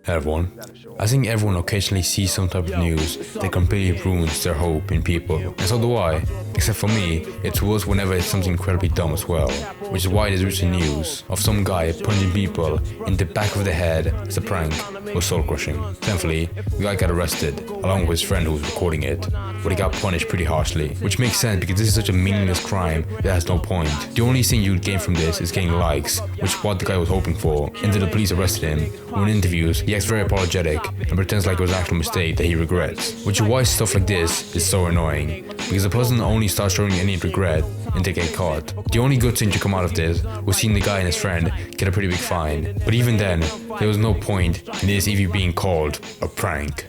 Hey everyone. I think everyone occasionally sees some type of news that completely ruins their hope in people. And so do I. Except for me, it's worse whenever it's something incredibly dumb as well. Which is why there's recent news of some guy punching people in the back of the head as a prank was soul crushing. Thankfully, the guy got arrested, along with his friend who was recording it. But he got punished pretty harshly. Which makes sense because this is such a meaningless crime that has no point. The only thing you would gain from this is getting likes, which is what the guy was hoping for. Until the police arrested him. When in interviews, he acts very apologetic and pretends like it was an actual mistake that he regrets. Which is why stuff like this is so annoying, because the person only starts showing any regret until they get caught. The only good thing to come out of this was seeing the guy and his friend get a pretty big fine. But even then, there was no point in this even being called a prank.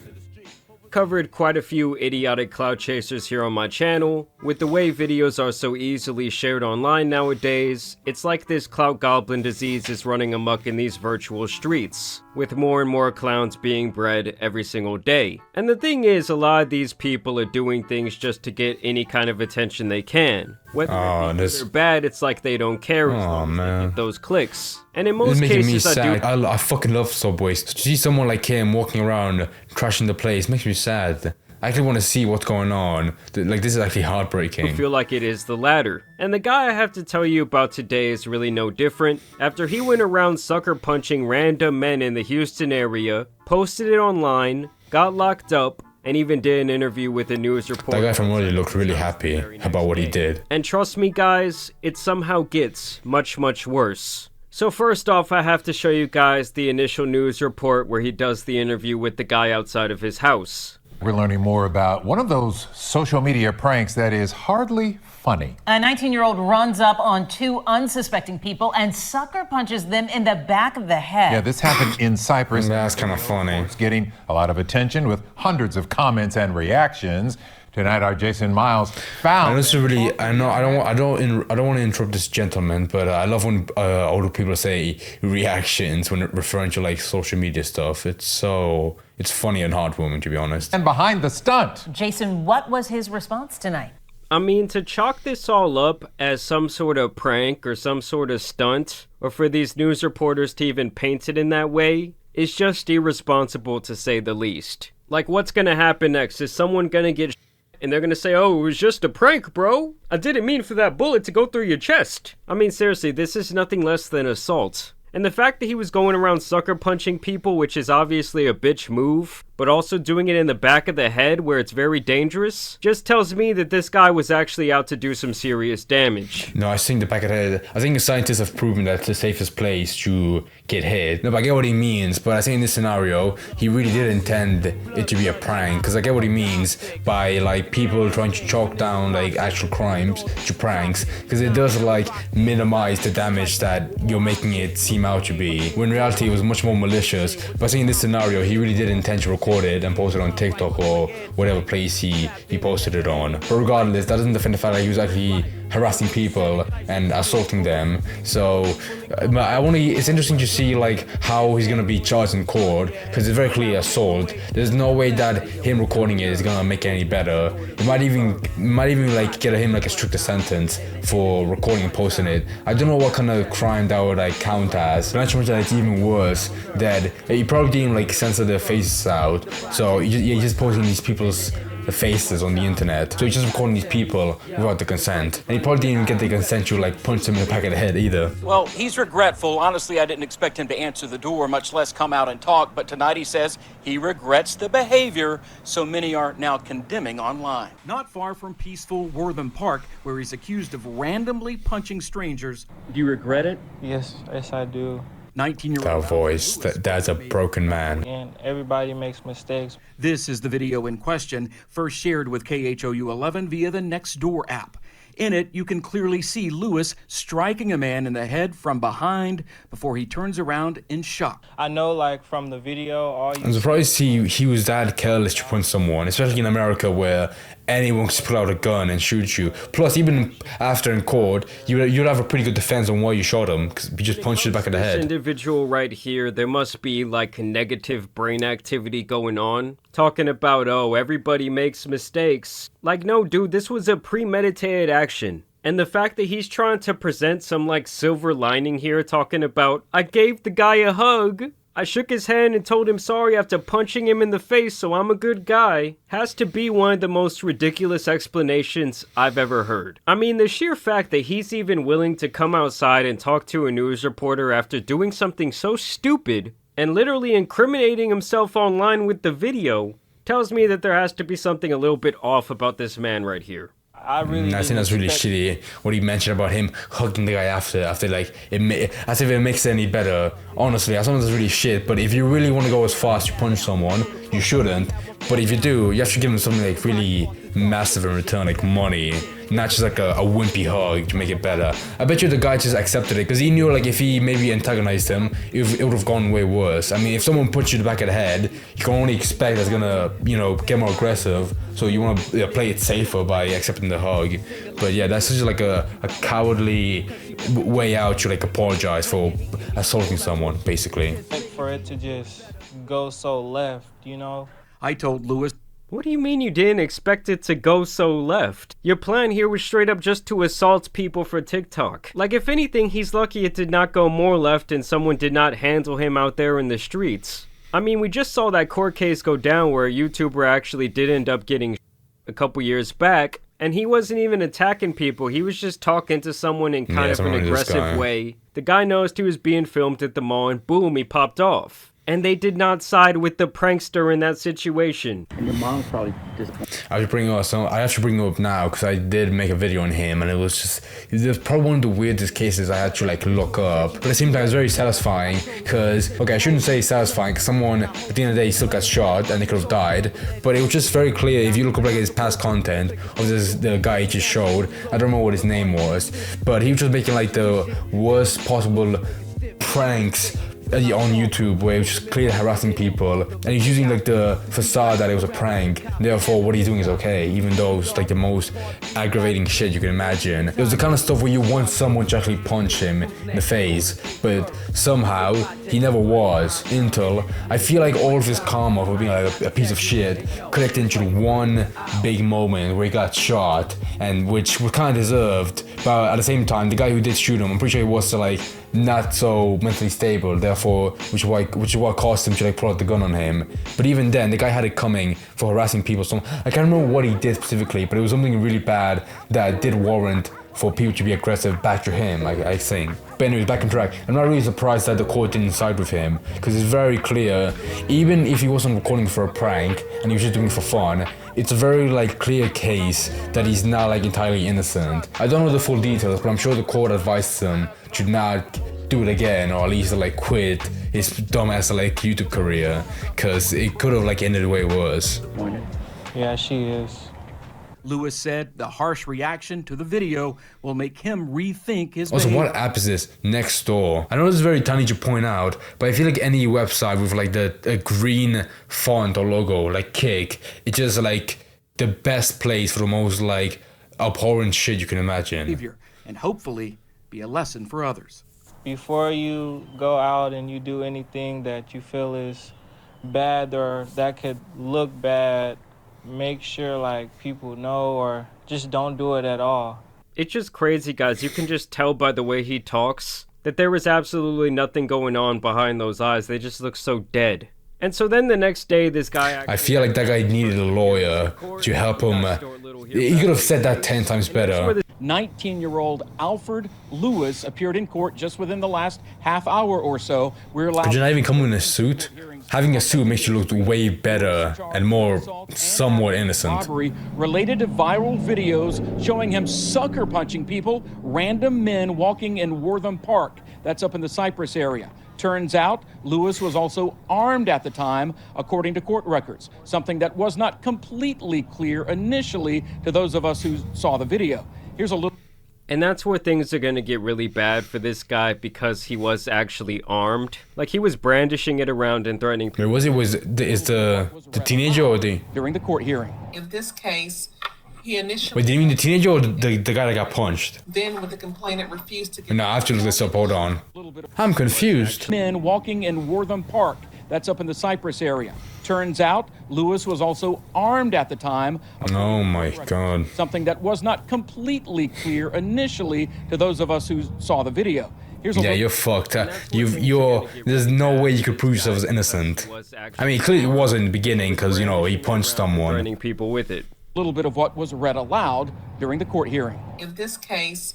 Covered quite a few idiotic cloud chasers here on my channel. With the way videos are so easily shared online nowadays, it's like this clout goblin disease is running amok in these virtual streets, with more and more clowns being bred every single day. And the thing is, a lot of these people are doing things just to get any kind of attention they can. Whether they're bad, it's like they don't care as long as they get those clicks. And in most cases, I fucking love Subways. To see someone like him walking around trashing the place makes me sad. I actually want to see what's going on. Like, this is actually heartbreaking. I feel like it is the latter. And the guy I have to tell you about today is really no different. After he went around sucker punching random men in the Houston area, posted it online, got locked up, and even did an interview with a news reporter. That guy from earlier looked really happy about what he did. And trust me guys, it somehow gets much, much worse. So first off, I have to show you guys the initial news report where he does the interview with the guy outside of his house. We're learning more about one of those social media pranks that is hardly funny. A 19-year-old runs up on two unsuspecting people and sucker punches them in the back of the head. Yeah, this happened in Cyprus. That's kind of funny. It's getting a lot of attention with hundreds of comments and reactions. Tonight, our Jason Miles found. And this is really, I don't want to interrupt this gentleman, but I love when older people say reactions when referring to like social media stuff. It's funny and heartwarming, to be honest. And behind the stunt. Jason, what was his response tonight? I mean, to chalk this all up as some sort of prank or some sort of stunt, or for these news reporters to even paint it in that way, is just irresponsible to say the least. Like, what's gonna happen next? Is someone gonna get and they're gonna say, oh, it was just a prank, bro? I didn't mean for that bullet to go through your chest. I mean, seriously, this is nothing less than assault. And the fact that he was going around sucker punching people, which is obviously a bitch move, but also doing it in the back of the head where it's very dangerous, just tells me that this guy was actually out to do some serious damage. No, I think the back of the head, I think the scientists have proven that it's the safest place to get hit. No, but I get what he means, but I think in this scenario, he really did intend it to be a prank, because I get what he means by like people trying to chalk down like actual crimes to pranks, because it does like minimize the damage that you're making it seem out to be, when in reality it was much more malicious. But I think in this scenario, he really did intend to record it and post it on TikTok or whatever place he posted it on. But regardless, that doesn't defend the fact that he was actually harassing people and assaulting them. So it's interesting to see like how he's gonna be charged in court, because it's very clear assault. There's no way that him recording it is gonna make it any better. It might even like get him like a stricter sentence for recording and posting it. I don't know what kind of crime that would like count as. But not to mention that it's even worse that he probably didn't like censor their faces out. So you're just posting these people's faces on the internet. So he's just recording these people without the consent. And he probably didn't even get the consent to like punch them in the back of the head either. Well, he's regretful. Honestly, I didn't expect him to answer the door, much less come out and talk. But tonight he says he regrets the behavior so many are now condemning online. Not far from peaceful Wortham Park, where he's accused of randomly punching strangers. Do you regret it? Yes, I do. 19-year-old. That voice, that's a broken man. And everybody makes mistakes. This is the video in question, first shared with KHOU 11 via the Nextdoor app. In it, you can clearly see Lewis striking a man in the head from behind before he turns around in shock. I know, like, from the video, I'm surprised he was that careless to punch someone, especially in America where anyone can pull out a gun and shoot you. Plus, even after in court, you'd have a pretty good defense on why you shot him, because you just punched the back of the head. This individual right here, there must be like negative brain activity going on. Talking about, oh, everybody makes mistakes. Like, no, dude, this was a premeditated action. And the fact that he's trying to present some like silver lining here, talking about, I gave the guy a hug, I shook his hand and told him sorry after punching him in the face, so I'm a good guy, has to be one of the most ridiculous explanations I've ever heard. I mean, the sheer fact that he's even willing to come outside and talk to a news reporter after doing something so stupid and literally incriminating himself online with the video tells me that there has to be something a little bit off about this man right here. I think that's really shitty what he mentioned about him hugging the guy after like as if it makes it any better. Honestly, as someone that's really shit, but if you really want to go as fast to punch someone, you shouldn't. But if you do, you have to give them something like really massive in return, like money, not just like a wimpy hug to make it better. I bet you the guy just accepted it because he knew like if he maybe antagonized him, it would have gone way worse. I mean, if someone puts you in the back of the head, you can only expect that's gonna, get more aggressive. So you want to play it safer by accepting the hug. But yeah, that's just like a cowardly way out to like apologize for assaulting someone, basically. For it to just go so left, I told Lewis. What do you mean you didn't expect it to go so left? Your plan here was straight up just to assault people for TikTok. Like, if anything, he's lucky it did not go more left and someone did not handle him out there in the streets. I mean, we just saw that court case go down where a YouTuber actually did end up getting a couple years back, and he wasn't even attacking people, he was just talking to someone in kind of an aggressive way. The guy noticed he was being filmed at the mall and boom, he popped off. And they did not side with the prankster in that situation. And your mom's probably disappointed. I have to bring it up now because I did make a video on him, and it was probably one of the weirdest cases I had to like look up. But it seemed like it was very satisfying because, okay, I shouldn't say satisfying because someone at the end of the day still got shot and they could have died. But it was just very clear if you look up like his past content of the guy he just showed. I don't remember what his name was, but he was just making like the worst possible pranks on YouTube where he was just clearly harassing people, and he's using like the facade that it was a prank, therefore what he's doing is okay, even though it's like the most aggravating shit you can imagine. It was the kind of stuff where you want someone to actually punch him in the face, but somehow he never was, until I feel like all of his karma for being like a piece of shit collected into one big moment where he got shot, and which was kind of deserved, but at the same time the guy who did shoot him, I'm pretty sure he was like not so mentally stable, therefore, which is what caused him to like pull out the gun on him. But even then, the guy had it coming for harassing people. So I can't remember what he did specifically, but it was something really bad that did warrant for people to be aggressive back to him, I think. But anyways, back on track. I'm not really surprised that the court didn't side with him, because it's very clear, even if he wasn't recording for a prank and he was just doing it for fun, it's a very like clear case that he's not like entirely innocent. I don't know the full details, but I'm sure the court advised him to not do it again, or at least like quit his dumbass like YouTube career, because it could have like ended way worse. Yeah, she is. Lewis said the harsh reaction to the video will make him rethink his Also, behavior. what app is this? Nextdoor. I know this is very tiny to point out, but I feel like any website with like a green font or logo, like Kick, it's just like the best place for the most like abhorrent shit you can imagine. And hopefully be a lesson for others. Before you go out and you do anything that you feel is bad or that could look bad, make sure like people know, or just don't do it at all. It's just crazy, guys. You can just tell by the way he talks that there was absolutely nothing going on behind those eyes. They just look so dead. And so then the next day, this guy... I feel like that guy needed a lawyer to help him. He could have said that 10 times better. 19-year-old Alfred Lewis appeared in court just within the last half hour or so. We're allowed. Could you not even come in a suit? Having a suit makes you look way better and more somewhat innocent. Robbery related to viral videos showing him sucker punching people, random men walking in Wortham Park. That's up in the Cypress area. Turns out Lewis was also armed at the time, according to court records, something that was not completely clear initially to those of us who saw the video. Here's a look. And that's where things are gonna get really bad for this guy, because he was actually armed. Like, he was brandishing it around and threatening people. Wait, is the teenager or the... During the court hearing. In this case, he initially... Wait, did you mean the teenager or the guy that got punched? Then, when the complainant refused to... No, I have to look this up, hold on. I'm confused. Men walking in Wortham Park. That's up in the Cypress area. Turns out Lewis was also armed at the time. Oh my God. Something that was not completely clear initially to those of us who saw the video. Yeah, you're fucked. There's no way you could prove yourself as innocent. I mean, clearly it was in the beginning because, you know, he punched someone. Threatening people with it. A little bit of what was read aloud during the court hearing. In this case,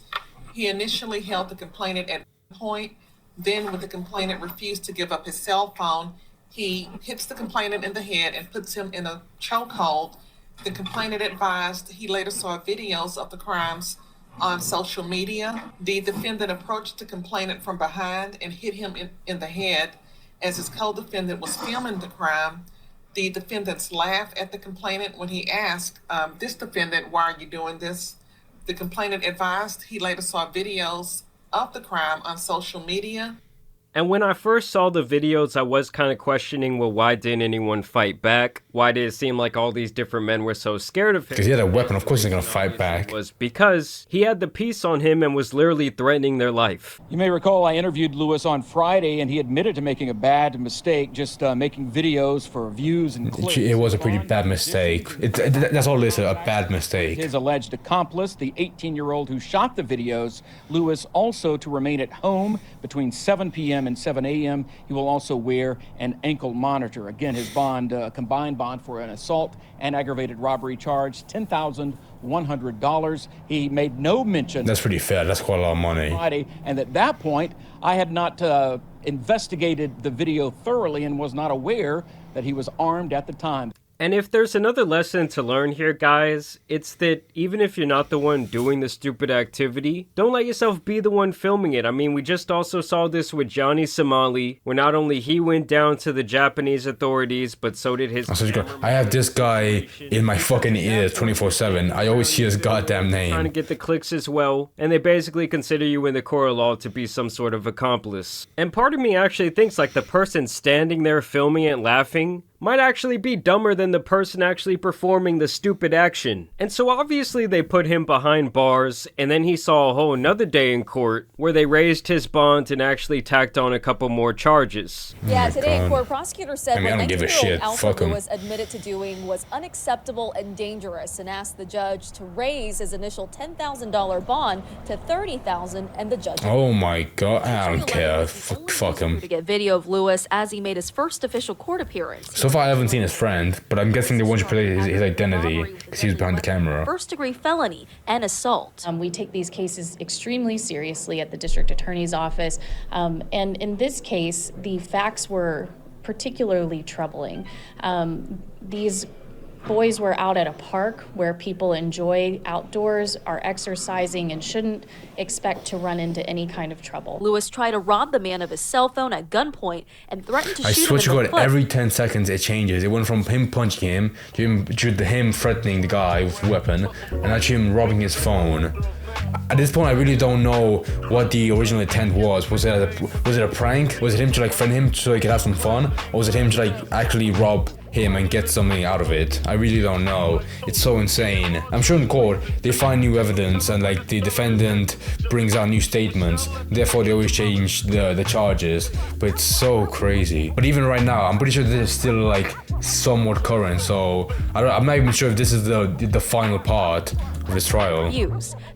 he initially held the complainant at point. Then, when the complainant refused to give up his cell phone, he hits the complainant in the head and puts him in a chokehold. The complainant advised he later saw videos of the crimes on social media. The defendant approached the complainant from behind and hit him in the head. As his co-defendant was filming the crime, the defendants laughed at the complainant when he asked this defendant, "Why are you doing this?" The complainant advised he later saw videos of the crime on social media. And when I first saw the videos, I was kind of questioning, well, why didn't anyone fight back? Why did it seem like all these different men were so scared of him? Because he had a weapon, of course he's gonna fight back. It was because he had the piece on him and was literally threatening their life. You may recall I interviewed Lewis on Friday, and he admitted to making a bad mistake, just making videos for views and clicks. It was a pretty bad mistake. That's all it is, a bad mistake. His alleged accomplice, the 18-year-old who shot the videos, Lewis also to remain at home between 7 p.m. and 7 a.m. He will also wear an ankle monitor. Again, his bond, combined bond for an assault and aggravated robbery charge, $10,100. He made no mention. That's pretty fair. That's quite a lot of money. Friday, and at that point, I had not investigated the video thoroughly and was not aware that he was armed at the time. And if there's another lesson to learn here, guys, it's that even if you're not the one doing the stupid activity, don't let yourself be the one filming it. I mean, we just also saw this with Johnny Somali, where not only he went down to the Japanese authorities, but so did his... I have this guy in my fucking ears 24/7. I always hear his goddamn name. Trying to get the clicks as well, and they basically consider you in the court of law to be some sort of accomplice. And part of me actually thinks like the person standing there filming it laughing might actually be dumber than the person actually performing the stupid action. And so obviously they put him behind bars, and then he saw a whole another day in court where they raised his bond and actually tacked on a couple more charges. Yeah, today in court, prosecutors said I don't give a shit. Alfred Fuck him. Lewis admitted to doing was unacceptable and dangerous, and asked the judge to raise his initial $10,000 bond to $30,000, and the judge... Oh my God, I don't care. Fuck him. ...to get video of Lewis as he made his first official court appearance. So far I haven't seen his friend, but I'm guessing they want to play his identity because he was behind the camera. First-degree felony and assault. We take these cases extremely seriously at the district attorney's office, and in this case, the facts were particularly troubling. These boys were out at a park where people enjoy outdoors, are exercising, and shouldn't expect to run into any kind of trouble. Lewis tried to rob the man of his cell phone at gunpoint and threatened to shoot him in the foot. I swear to God, every 10 seconds it changes. It went from him punching him to him threatening the guy with a weapon, and actually him robbing his phone. At this point, I really don't know what the original intent was. Was it a prank? Was it him to like threaten him so he could have some fun? Or was it him to like actually rob him and get something out of it? I really don't know. It's so insane. I'm sure in court they find new evidence and like the defendant brings out new statements. Therefore, they always change the charges. But it's so crazy. But even right now, I'm pretty sure this is still like somewhat current. So I'm not even sure if this is the final part of his trial.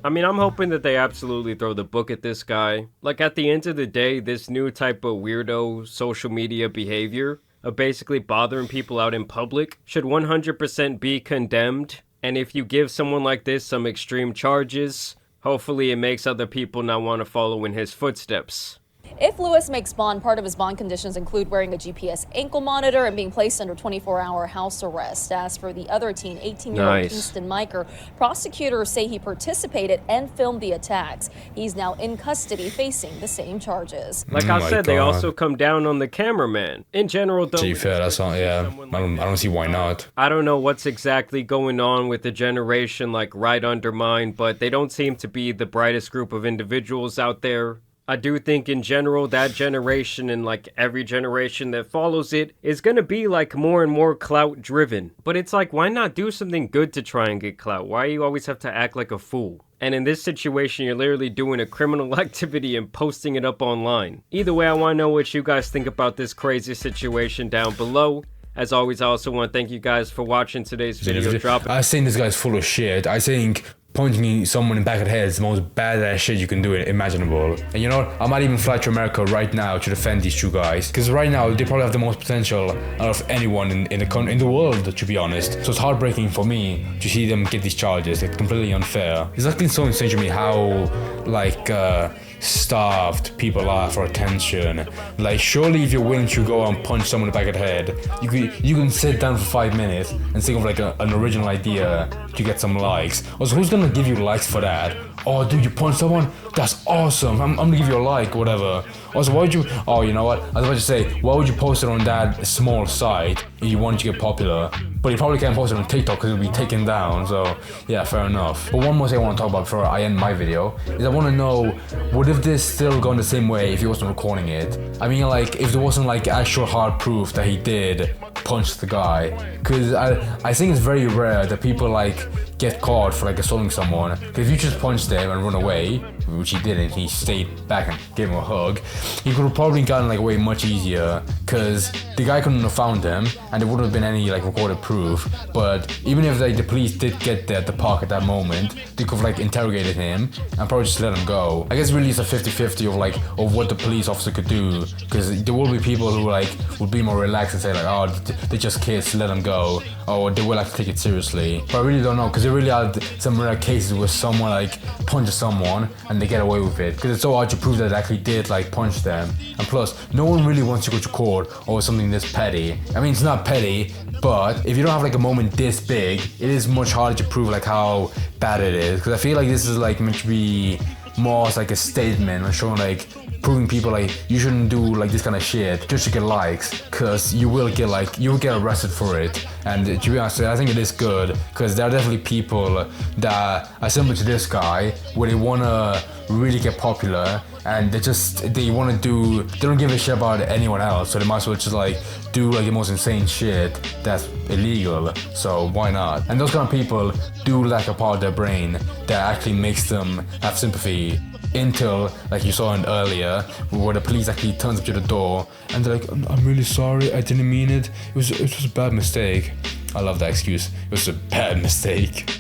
I mean, I'm hoping that they absolutely throw the book at this guy. Like, at the end of the day, this new type of weirdo social media behavior of basically bothering people out in public should 100% be condemned. And if you give someone like this some extreme charges, hopefully it makes other people not want to follow in his footsteps. If Lewis makes bond, part of his bond conditions include wearing a GPS ankle monitor and being placed under 24-hour house arrest. As for the other teen, 18-year-old Kingston Miker, prosecutors say he participated and filmed the attacks. He's now in custody facing the same charges. Like I said, they also come down on the cameraman. In general, though, To be fair, that's not, yeah. I don't see why not. I don't know what's exactly going on with the generation like right under mine, but they don't seem to be the brightest group of individuals out there. I do think in general that generation and like every generation that follows it is gonna be like more and more clout driven. But it's like, why not do something good to try and get clout? Why do you always have to act like a fool? And in this situation, you're literally doing a criminal activity and posting it up online. Either way, I want to know what you guys think about this crazy situation down below. As always, I also want to thank you guys for watching today's video. I think this guy's full of shit. I think punching someone in the back of the head is the most badass shit you can do imaginable. And you know what? I might even fly to America right now to defend these two guys. Because right now, they probably have the most potential out of anyone in the world, to be honest. So it's heartbreaking for me to see them get these charges. It's completely unfair. It's like been so insane to me how, like, starved people are for attention. Like, surely if you're willing to go and punch someone in the back of the head, you can sit down for 5 minutes and think of like an original idea to get some likes. Also, who's gonna give you likes for that? Oh, dude, you punched someone? That's awesome. I'm gonna give you a like, whatever. Also, why would you? Oh, you know what? I was about to say, why would you post it on that small site if you want to get popular? But you probably can't post it on TikTok because it'll be taken down. So yeah, fair enough. But one more thing I want to talk about before I end my video is I want to know, what if this still gone the same way if he wasn't recording it? I mean, like, if there wasn't like actual hard proof that he did punch the guy, because I think it's very rare that people like get caught for like assaulting someone. Because if you just punched them and run away, which he didn't, he stayed back and gave him a hug, he could have probably gotten like away much easier, because the guy couldn't have found him and there wouldn't have been any like recorded proof. But even if like the police did get there at the park at that moment, they could have like interrogated him and probably just let him go. I guess really it's a 50-50 of what the police officer could do, because there will be people who like would be more relaxed and say like, oh, they're just kids, let them go, or they will have to take it seriously. But I really don't know, because there really are some rare cases where someone like punches someone and they get away with it, because it's so hard to prove that they actually did like punch them. And plus, no one really wants to go to court over something this petty. I mean, it's not petty, but if you don't have like a moment this big, it is much harder to prove like how bad it is. Because I feel like this is like meant to be more as like a statement and showing like, proving people like you shouldn't do like this kind of shit just to get likes, because you will get arrested for it. And to be honest, I think it is good, because there are definitely people that are similar to this guy, where they want to really get popular and they don't give a shit about anyone else, so they might as well just like do like the most insane shit that's illegal. So why not? And those kind of people do lack a part of their brain that actually makes them have sympathy, until like you saw in earlier where the police actually turns up to the door and they're like, I'm really sorry, I didn't mean it, it was a bad mistake. I love that excuse, it was a bad mistake.